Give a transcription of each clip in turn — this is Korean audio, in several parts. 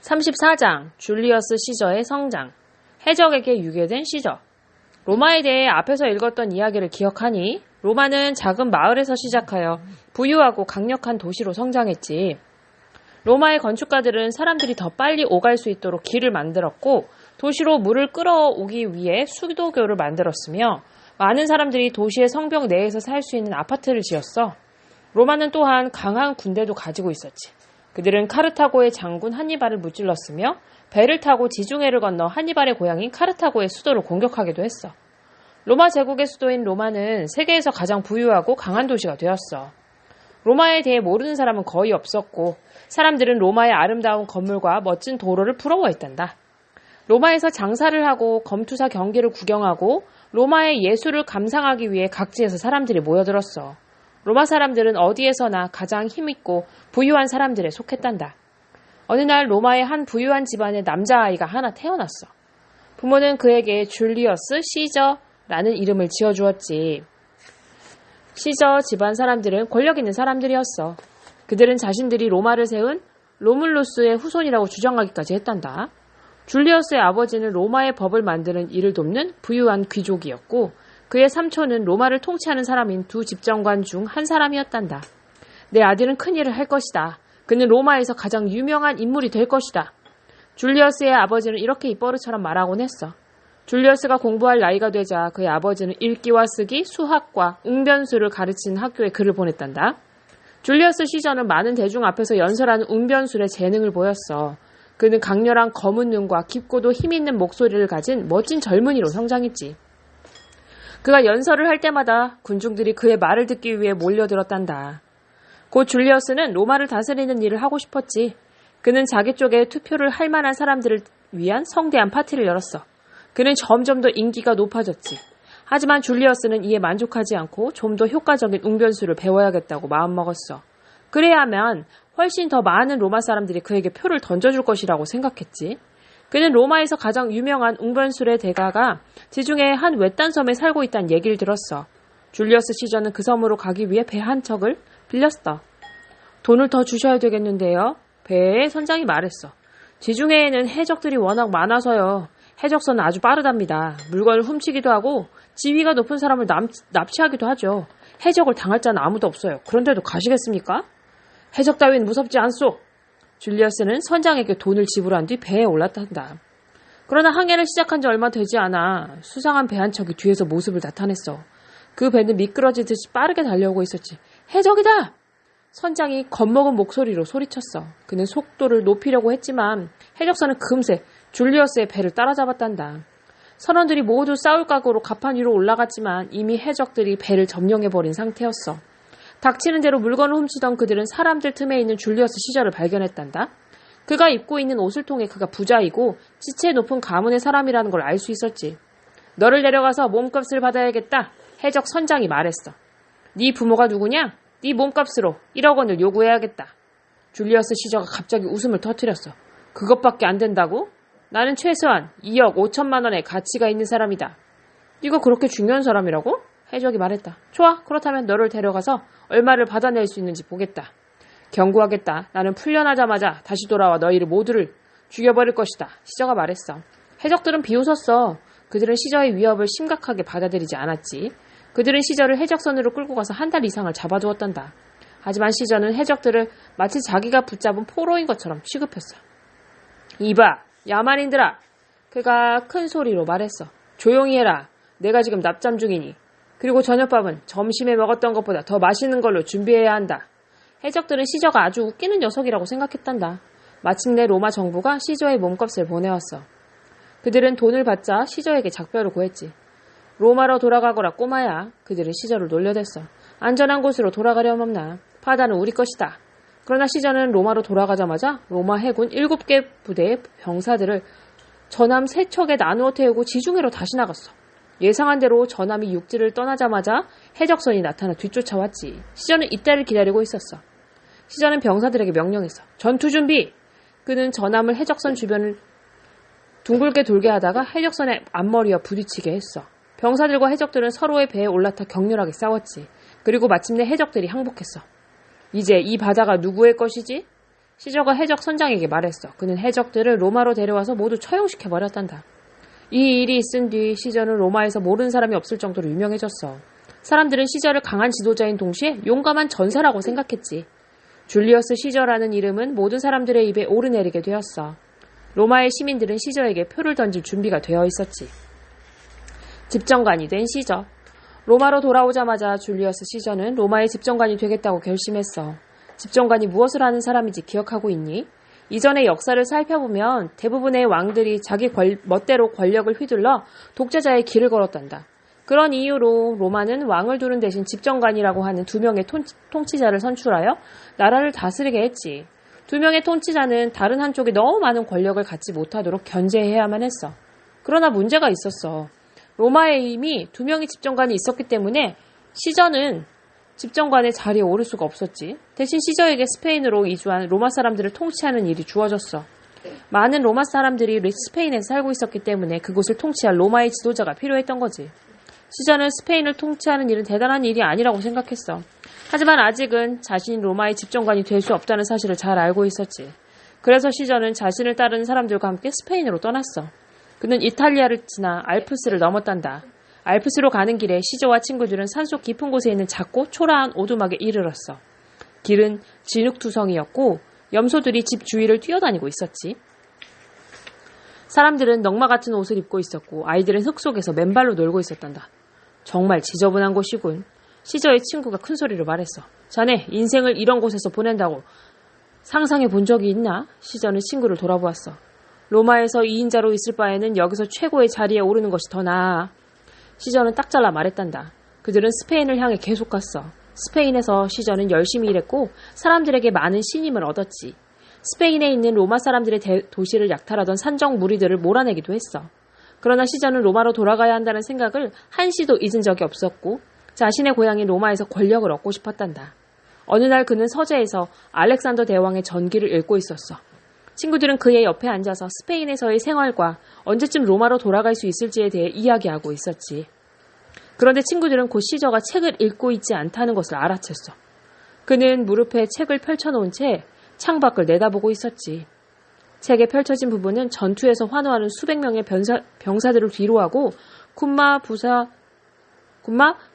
34장 줄리어스 시저의 성장. 해적에게 유괴된 시저. 로마에 대해 앞에서 읽었던 이야기를 기억하니? 로마는 작은 마을에서 시작하여 부유하고 강력한 도시로 성장했지. 로마의 건축가들은 사람들이 더 빨리 오갈 수 있도록 길을 만들었고 도시로 물을 끌어오기 위해 수도교를 만들었으며 많은 사람들이 도시의 성벽 내에서 살 수 있는 아파트를 지었어. 로마는 또한 강한 군대도 가지고 있었지. 그들은 카르타고의 장군 한니발을 무찔렀으며 배를 타고 지중해를 건너 한니발의 고향인 카르타고의 수도를 공격하기도 했어. 로마 제국의 수도인 로마는 세계에서 가장 부유하고 강한 도시가 되었어. 로마에 대해 모르는 사람은 거의 없었고 사람들은 로마의 아름다운 건물과 멋진 도로를 부러워했단다. 로마에서 장사를 하고 검투사 경기를 구경하고 로마의 예술을 감상하기 위해 각지에서 사람들이 모여들었어. 로마 사람들은 어디에서나 가장 힘있고 부유한 사람들에 속했단다. 어느 날 로마의 한 부유한 집안의 남자아이가 하나 태어났어. 부모는 그에게 줄리어스 시저라는 이름을 지어주었지. 시저 집안 사람들은 권력 있는 사람들이었어. 그들은 자신들이 로마를 세운 로물루스의 후손이라고 주장하기까지 했단다. 줄리어스의 아버지는 로마의 법을 만드는 일을 돕는 부유한 귀족이었고 그의 삼촌은 로마를 통치하는 사람인 두 집정관 중 한 사람이었단다. 내 아들은 큰일을 할 것이다. 그는 로마에서 가장 유명한 인물이 될 것이다. 줄리어스의 아버지는 이렇게 입버릇처럼 말하곤 했어. 줄리어스가 공부할 나이가 되자 그의 아버지는 읽기와 쓰기, 수학과 웅변수를 가르치는 학교에 그를 보냈단다. 줄리어스 시저는 많은 대중 앞에서 연설하는 웅변술에 재능을 보였어. 그는 강렬한 검은 눈과 깊고도 힘있는 목소리를 가진 멋진 젊은이로 성장했지. 그가 연설을 할 때마다 군중들이 그의 말을 듣기 위해 몰려들었단다. 곧 줄리어스는 로마를 다스리는 일을 하고 싶었지. 그는 자기 쪽에 투표를 할 만한 사람들을 위한 성대한 파티를 열었어. 그는 점점 더 인기가 높아졌지. 하지만 줄리어스는 이에 만족하지 않고 좀 더 효과적인 웅변수를 배워야겠다고 마음먹었어. 그래야 하면 훨씬 더 많은 로마 사람들이 그에게 표를 던져줄 것이라고 생각했지. 그는 로마에서 가장 유명한 웅변술의 대가가 지중해의 한 외딴 섬에 살고 있다는 얘기를 들었어. 줄리어스 시저는 그 섬으로 가기 위해 배 한 척을 빌렸어. 돈을 더 주셔야 되겠는데요. 배의 선장이 말했어. 지중해에는 해적들이 워낙 많아서요. 해적선은 아주 빠르답니다. 물건을 훔치기도 하고 지위가 높은 사람을 납치하기도 하죠. 해적을 당할 자는 아무도 없어요. 그런데도 가시겠습니까? 해적 따윈 무섭지 않소. 줄리어스는 선장에게 돈을 지불한 뒤 배에 올랐단다. 그러나 항해를 시작한 지 얼마 되지 않아 수상한 배 한 척이 뒤에서 모습을 나타냈어. 그 배는 미끄러지듯이 빠르게 달려오고 있었지. 해적이다! 선장이 겁먹은 목소리로 소리쳤어. 그는 속도를 높이려고 했지만 해적선은 금세 줄리어스의 배를 따라잡았단다. 선원들이 모두 싸울 각오로 갑판 위로 올라갔지만 이미 해적들이 배를 점령해버린 상태였어. 닥치는 대로 물건을 훔치던 그들은 사람들 틈에 있는 줄리어스 시저를 발견했단다. 그가 입고 있는 옷을 통해 그가 부자이고 지체 높은 가문의 사람이라는 걸 알 수 있었지. 너를 데려가서 몸값을 받아야겠다. 해적 선장이 말했어. 네 부모가 누구냐? 네 몸값으로 1억 원을 요구해야겠다. 줄리어스 시저가 갑자기 웃음을 터뜨렸어. 그것밖에 안 된다고? 나는 최소한 2억 5천만 원의 가치가 있는 사람이다. 네가 그렇게 중요한 사람이라고? 해적이 말했다. 좋아, 그렇다면 너를 데려가서 얼마를 받아낼 수 있는지 보겠다. 경고하겠다. 나는 풀려나자마자 다시 돌아와 너희를 모두를 죽여버릴 것이다. 시저가 말했어. 해적들은 비웃었어. 그들은 시저의 위협을 심각하게 받아들이지 않았지. 그들은 시저를 해적선으로 끌고 가서 한 달 이상을 잡아두었단다. 하지만 시저는 해적들을 마치 자기가 붙잡은 포로인 것처럼 취급했어. 이봐, 야만인들아. 그가 큰 소리로 말했어. 조용히 해라. 내가 지금 납잠 중이니. 그리고 저녁밥은 점심에 먹었던 것보다 더 맛있는 걸로 준비해야 한다. 해적들은 시저가 아주 웃기는 녀석이라고 생각했단다. 마침내 로마 정부가 시저의 몸값을 보내왔어. 그들은 돈을 받자 시저에게 작별을 구했지. 로마로 돌아가거라 꼬마야. 그들은 시저를 놀려댔어. 안전한 곳으로 돌아가려면 없나. 바다는 우리 것이다. 그러나 시저는 로마로 돌아가자마자 로마 해군 7개 부대의 병사들을 전함 3척에 나누어 태우고 지중해로 다시 나갔어. 예상한 대로 전함이 육지를 떠나자마자 해적선이 나타나 뒤쫓아왔지. 시저는 이때를 기다리고 있었어. 시저는 병사들에게 명령했어. 전투 준비! 그는 전함을 해적선 주변을 둥글게 돌게 하다가 해적선의 앞머리와 부딪히게 했어. 병사들과 해적들은 서로의 배에 올라타 격렬하게 싸웠지. 그리고 마침내 해적들이 항복했어. 이제 이 바다가 누구의 것이지? 시저가 해적 선장에게 말했어. 그는 해적들을 로마로 데려와서 모두 처형시켜버렸단다. 이 일이 있은 뒤 시저는 로마에서 모르는 사람이 없을 정도로 유명해졌어. 사람들은 시저를 강한 지도자인 동시에 용감한 전사라고 생각했지. 줄리어스 시저라는 이름은 모든 사람들의 입에 오르내리게 되었어. 로마의 시민들은 시저에게 표를 던질 준비가 되어 있었지. 집정관이 된 시저. 로마로 돌아오자마자 줄리어스 시저는 로마의 집정관이 되겠다고 결심했어. 집정관이 무엇을 하는 사람인지 기억하고 있니? 이전의 역사를 살펴보면 대부분의 왕들이 자기 멋대로 권력을 휘둘러 독재자의 길을 걸었단다. 그런 이유로 로마는 왕을 두는 대신 집정관이라고 하는 2명의 통치자를 선출하여 나라를 다스리게 했지. 2명의 통치자는 다른 한쪽이 너무 많은 권력을 갖지 못하도록 견제해야만 했어. 그러나 문제가 있었어. 로마에 이미 2명의 집정관이 있었기 때문에 시저는 집정관의 자리에 오를 수가 없었지. 대신 시저에게 스페인으로 이주한 로마 사람들을 통치하는 일이 주어졌어. 많은 로마 사람들이 스페인에서 살고 있었기 때문에 그곳을 통치할 로마의 지도자가 필요했던 거지. 시저는 스페인을 통치하는 일은 대단한 일이 아니라고 생각했어. 하지만 아직은 자신이 로마의 집정관이 될 수 없다는 사실을 잘 알고 있었지. 그래서 시저는 자신을 따르는 사람들과 함께 스페인으로 떠났어. 그는 이탈리아를 지나 알프스를 넘었단다. 알프스로 가는 길에 시저와 친구들은 산속 깊은 곳에 있는 작고 초라한 오두막에 이르렀어. 길은 진흙투성이었고 염소들이 집 주위를 뛰어다니고 있었지. 사람들은 넝마 같은 옷을 입고 있었고 아이들은 흙 속에서 맨발로 놀고 있었단다. 정말 지저분한 곳이군. 시저의 친구가 큰 소리로 말했어. 자네 인생을 이런 곳에서 보낸다고 상상해 본 적이 있나? 시저는 친구를 돌아보았어. 로마에서 2인자로 있을 바에는 여기서 최고의 자리에 오르는 것이 더 나아. 시저는 딱 잘라 말했단다. 그들은 스페인을 향해 계속 갔어. 스페인에서 시저는 열심히 일했고 사람들에게 많은 신임을 얻었지. 스페인에 있는 로마 사람들의 도시를 약탈하던 산적 무리들을 몰아내기도 했어. 그러나 시저는 로마로 돌아가야 한다는 생각을 한시도 잊은 적이 없었고 자신의 고향인 로마에서 권력을 얻고 싶었단다. 어느 날 그는 서재에서 알렉산더 대왕의 전기를 읽고 있었어. 친구들은 그의 옆에 앉아서 스페인에서의 생활과 언제쯤 로마로 돌아갈 수 있을지에 대해 이야기하고 있었지. 그런데 친구들은 곧 시저가 책을 읽고 있지 않다는 것을 알아챘어. 그는 무릎에 책을 펼쳐놓은 채 창밖을 내다보고 있었지. 책에 펼쳐진 부분은 전투에서 환호하는 수백 명의 병사들을 뒤로하고 쿰마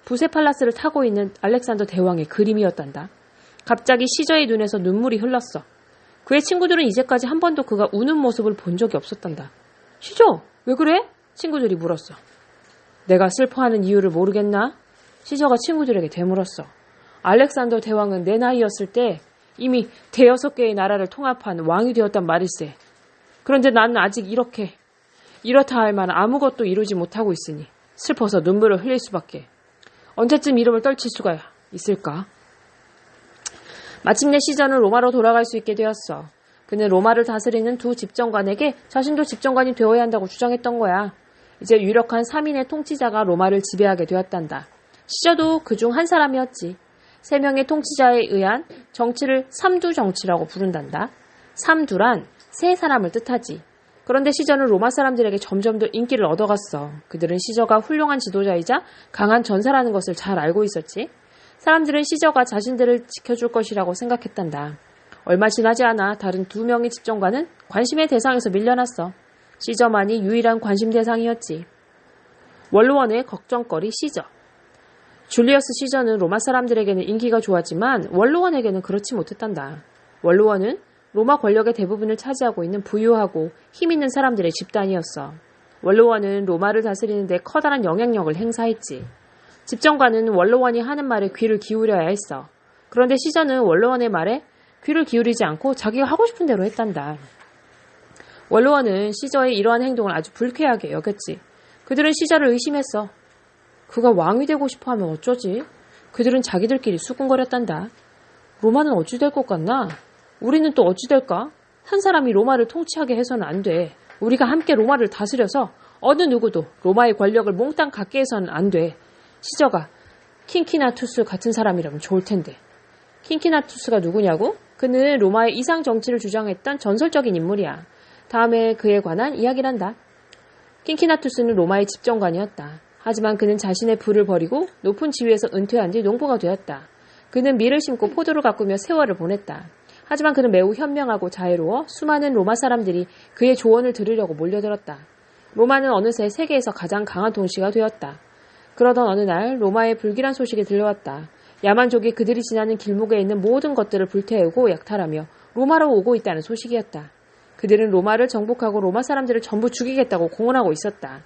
부세팔라스를 타고 있는 알렉산더 대왕의 그림이었단다. 갑자기 시저의 눈에서 눈물이 흘렀어. 그의 친구들은 이제까지 한 번도 그가 우는 모습을 본 적이 없었단다. 시저, 왜 그래? 친구들이 물었어. 내가 슬퍼하는 이유를 모르겠나? 시저가 친구들에게 되물었어. 알렉산더 대왕은 내 나이였을 때 이미 6개의 나라를 통합한 왕이 되었단 말일세. 그런데 나는 아직 이렇다 할 만한 아무것도 이루지 못하고 있으니 슬퍼서 눈물을 흘릴 수밖에. 언제쯤 이름을 떨칠 수가 있을까? 마침내 시저는 로마로 돌아갈 수 있게 되었어. 그는 로마를 다스리는 2 집정관에게 자신도 집정관이 되어야 한다고 주장했던 거야. 이제 유력한 3인의 통치자가 로마를 지배하게 되었단다. 시저도 그중 한 사람이었지. 3명의 통치자에 의한 정치를 삼두 정치라고 부른단다. 삼두란 3사람을 뜻하지. 그런데 시저는 로마 사람들에게 점점 더 인기를 얻어갔어. 그들은 시저가 훌륭한 지도자이자 강한 전사라는 것을 잘 알고 있었지. 사람들은 시저가 자신들을 지켜줄 것이라고 생각했단다. 얼마 지나지 않아 다른 2명의 집정관은 관심의 대상에서 밀려났어. 시저만이 유일한 관심 대상이었지. 원로원의 걱정거리 시저. 줄리어스 시저는 로마 사람들에게는 인기가 좋았지만 원로원에게는 그렇지 못했단다. 원로원은 로마 권력의 대부분을 차지하고 있는 부유하고 힘있는 사람들의 집단이었어. 원로원은 로마를 다스리는 데 커다란 영향력을 행사했지. 집정관은 원로원이 하는 말에 귀를 기울여야 했어. 그런데 시저는 원로원의 말에 귀를 기울이지 않고 자기가 하고 싶은 대로 했단다. 원로원은 시저의 이러한 행동을 아주 불쾌하게 여겼지. 그들은 시저를 의심했어. 그가 왕이 되고 싶어하면 어쩌지? 그들은 자기들끼리 수군거렸단다. 로마는 어찌 될 것 같나? 우리는 또 어찌 될까? 한 사람이 로마를 통치하게 해서는 안 돼. 우리가 함께 로마를 다스려서 어느 누구도 로마의 권력을 몽땅 갖게 해서는 안 돼. 시저가 킹키나투스 같은 사람이라면 좋을 텐데. 킹키나투스가 누구냐고? 그는 로마의 이상 정치를 주장했던 전설적인 인물이야. 다음에 그에 관한 이야기를 한다. 킹키나투스는 로마의 집정관이었다. 하지만 그는 자신의 부를 버리고 높은 지위에서 은퇴한 뒤 농부가 되었다. 그는 밀을 심고 포도를 가꾸며 세월을 보냈다. 하지만 그는 매우 현명하고 자애로워 수많은 로마 사람들이 그의 조언을 들으려고 몰려들었다. 로마는 어느새 세계에서 가장 강한 도시가 되었다. 그러던 어느 날 로마에 불길한 소식이 들려왔다. 야만족이 그들이 지나는 길목에 있는 모든 것들을 불태우고 약탈하며 로마로 오고 있다는 소식이었다. 그들은 로마를 정복하고 로마 사람들을 전부 죽이겠다고 공언하고 있었다.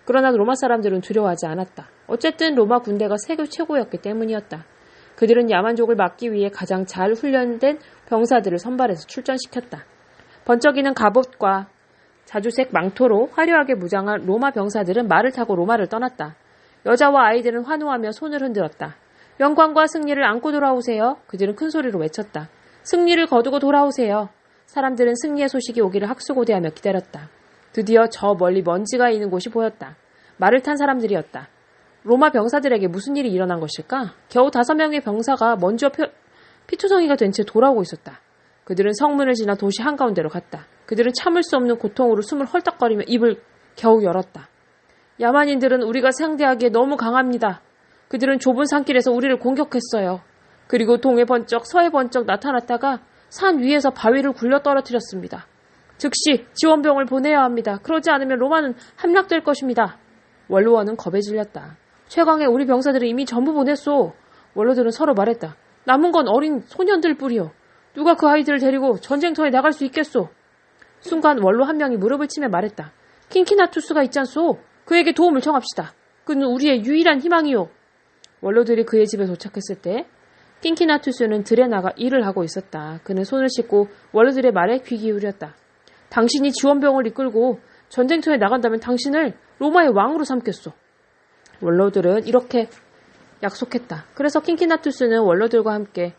그러나 로마 사람들은 두려워하지 않았다. 어쨌든 로마 군대가 세계 최고였기 때문이었다. 그들은 야만족을 막기 위해 가장 잘 훈련된 병사들을 선발해서 출전시켰다. 번쩍이는 갑옷과 자주색 망토로 화려하게 무장한 로마 병사들은 말을 타고 로마를 떠났다. 여자와 아이들은 환호하며 손을 흔들었다. 영광과 승리를 안고 돌아오세요. 그들은 큰 소리로 외쳤다. 승리를 거두고 돌아오세요. 사람들은 승리의 소식이 오기를 학수고대하며 기다렸다. 드디어 저 멀리 먼지가 있는 곳이 보였다. 말을 탄 사람들이었다. 로마 병사들에게 무슨 일이 일어난 것일까? 겨우 5명의 병사가 먼지와 피투성이가 된 채 돌아오고 있었다. 그들은 성문을 지나 도시 한가운데로 갔다. 그들은 참을 수 없는 고통으로 숨을 헐떡거리며 입을 겨우 열었다. 야만인들은 우리가 상대하기에 너무 강합니다. 그들은 좁은 산길에서 우리를 공격했어요. 그리고 동해 번쩍 서해 번쩍 나타났다가 산 위에서 바위를 굴려 떨어뜨렸습니다. 즉시 지원병을 보내야 합니다. 그러지 않으면 로마는 함락될 것입니다. 원로원은 겁에 질렸다. 최강의 우리 병사들을 이미 전부 보냈소. 원로들은 서로 말했다. 남은 건 어린 소년들 뿐이요. 누가 그 아이들을 데리고 전쟁터에 나갈 수 있겠소? 순간 원로 한 명이 무릎을 치며 말했다. 킹키나투스가 있잖소. 그에게 도움을 청합시다. 그는 우리의 유일한 희망이요. 원로들이 그의 집에 도착했을 때 킹키나투스는 들에 나가 일을 하고 있었다. 그는 손을 씻고 원로들의 말에 귀 기울였다. 당신이 지원병을 이끌고 전쟁터에 나간다면 당신을 로마의 왕으로 삼겠소. 원로들은 이렇게 약속했다. 그래서 킹키나투스는 원로들과 함께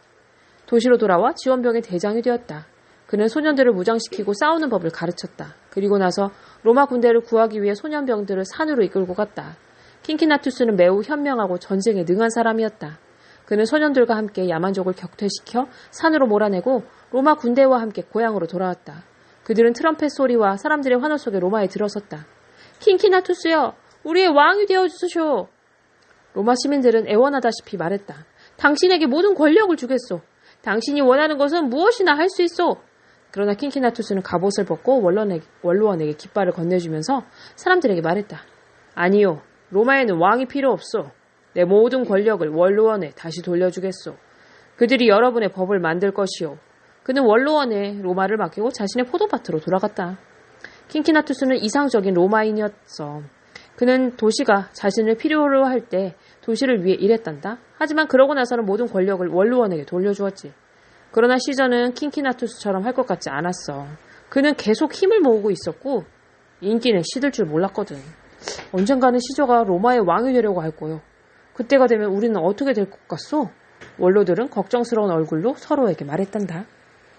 도시로 돌아와 지원병의 대장이 되었다. 그는 소년들을 무장시키고 싸우는 법을 가르쳤다. 그리고 나서 로마 군대를 구하기 위해 소년병들을 산으로 이끌고 갔다. 킹키나투스는 매우 현명하고 전쟁에 능한 사람이었다. 그는 소년들과 함께 야만족을 격퇴시켜 산으로 몰아내고 로마 군대와 함께 고향으로 돌아왔다. 그들은 트럼펫 소리와 사람들의 환호 속에 로마에 들어섰다. 킹키나투스여, 우리의 왕이 되어주시오. 로마 시민들은 애원하다시피 말했다. 당신에게 모든 권력을 주겠소. 당신이 원하는 것은 무엇이나 할 수 있소. 그러나 킹키나투스는 갑옷을 벗고 원로원에게 깃발을 건네주면서 사람들에게 말했다. 아니요, 로마에는 왕이 필요 없소. 내 모든 권력을 원로원에 다시 돌려주겠소. 그들이 여러분의 법을 만들 것이오. 그는 원로원에 로마를 맡기고 자신의 포도밭으로 돌아갔다. 킹키나투스는 이상적인 로마인이었어. 그는 도시가 자신을 필요로 할 때 도시를 위해 일했단다. 하지만 그러고 나서는 모든 권력을 원로원에게 돌려주었지. 그러나 시저는 킹키나투스처럼 할 것 같지 않았어. 그는 계속 힘을 모으고 있었고 인기는 시들 줄 몰랐거든. 언젠가는 시저가 로마의 왕이 되려고 할 거요. 그때가 되면 우리는 어떻게 될 것 같소? 원로들은 걱정스러운 얼굴로 서로에게 말했단다.